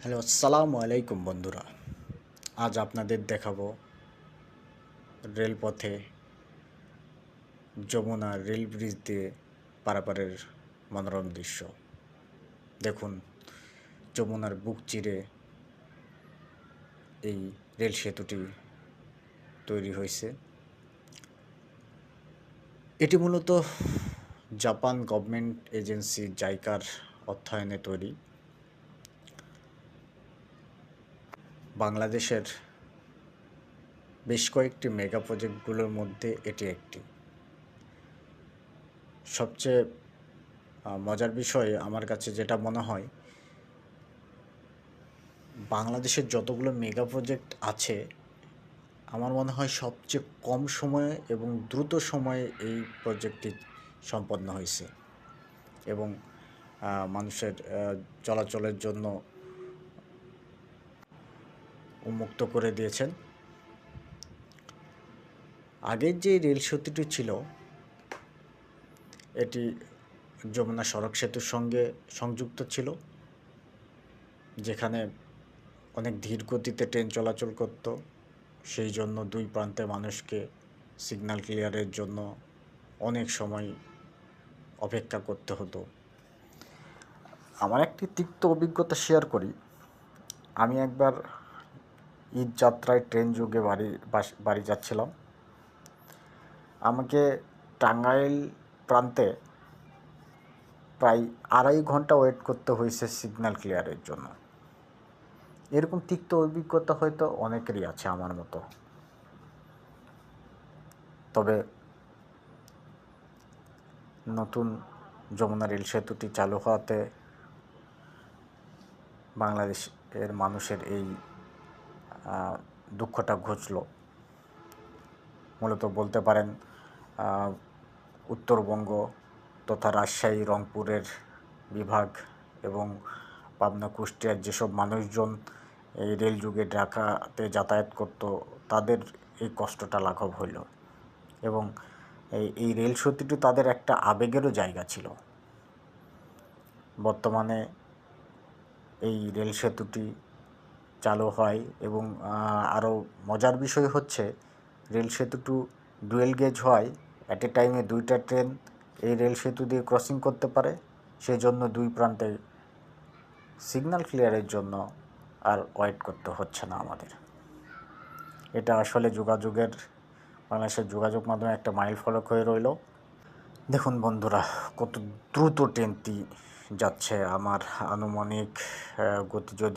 Hello, আসসালামু আলাইকুম বন্ধুরা। আজ আপনাদের দেখাবো রেলপথে যমুনা রেল ব্রিজ দিয়ে পারাপারের মনোরম দৃশ্য। দেখুন, যমুনার বুক চিরে এই রেল সেতুটি তৈরি হয়েছে। এটি মূলত জাপান গভর্নমেন্ট এজেন্সি জাইকার অর্থায়নে তৈরি। বাংলাদেশের বেশ কয়েকটি মেগা প্রজেক্টগুলোর মধ্যে এটি একটি। সবচেয়ে মজার বিষয় আমার কাছে যেটা মনে হয়, বাংলাদেশের যতগুলো মেগা প্রজেক্ট আছে, আমার মনে হয় সবচেয়ে কম সময়ে এবং দ্রুত সময়ে এই প্রজেক্টটি সম্পন্ন হয়েছে এবং মানুষের চলাচলের জন্য উন্মুক্ত করে দিয়েছেন। আগের যে রেল সেতুটি ছিল, এটি যমুনা সড়ক সেতুর সঙ্গে সংযুক্ত ছিল, যেখানে অনেক ধীর গতিতে ট্রেন চলাচল করত। সেই জন্য দুই প্রান্তে মানুষকে সিগন্যাল ক্লিয়ারের জন্য অনেক সময় অপেক্ষা করতে হতো। আমার একটি তিক্ত অভিজ্ঞতা শেয়ার করি। আমি একবার ঈদ যাত্রায় ট্রেন যোগে বাড়ি যাচ্ছিলাম। আমাকে টাঙ্গাইল প্রান্তে প্রায় 2.5 ঘন্টা ওয়েট করতে হয়েছে সিগন্যাল ক্লিয়ারের জন্য। এরকম তিক্ত অভিজ্ঞতা হয়তো অনেকেরই আছে আমার মতো। তবে নতুন যমুনা রেল সেতুটি চালু হওয়াতে বাংলাদেশের মানুষের এই দুঃখটা ঘুচল। মূলত বলতে পারেন উত্তরবঙ্গ তথা রাজশাহী, রংপুরের বিভাগ এবং পাবনা, কুষ্টিয়ার যেসব মানুষজন এই রেল যুগে ঢাকাতে যাতায়াত করত, তাদের এই কষ্টটা লাঘব হইল এবং এই রেল সেতুটি তাদের একটা আবেগেরও জায়গা ছিল। বর্তমানে এই রেল সেতুটি চালু হয় এবং আরও মজার বিষয় হচ্ছে, রেল সেতুটি ডুয়েল গেজ হয়। অ্যাট এ টাইমে 2টা ট্রেন এই রেল সেতু দিয়ে ক্রসিং করতে পারে। সেজন্য দুই প্রান্তে সিগন্যাল ক্লিয়ারের জন্য আর ওয়েট করতে হচ্ছে না আমাদের। এটা আসলে বাংলাদেশের যোগাযোগ মাধ্যমে একটা মাইল ফলক হয়ে রইল। দেখুন বন্ধুরা, কত দ্রুত ট্রেনটি যাচ্ছে। আমার আনুমানিক গতি যদি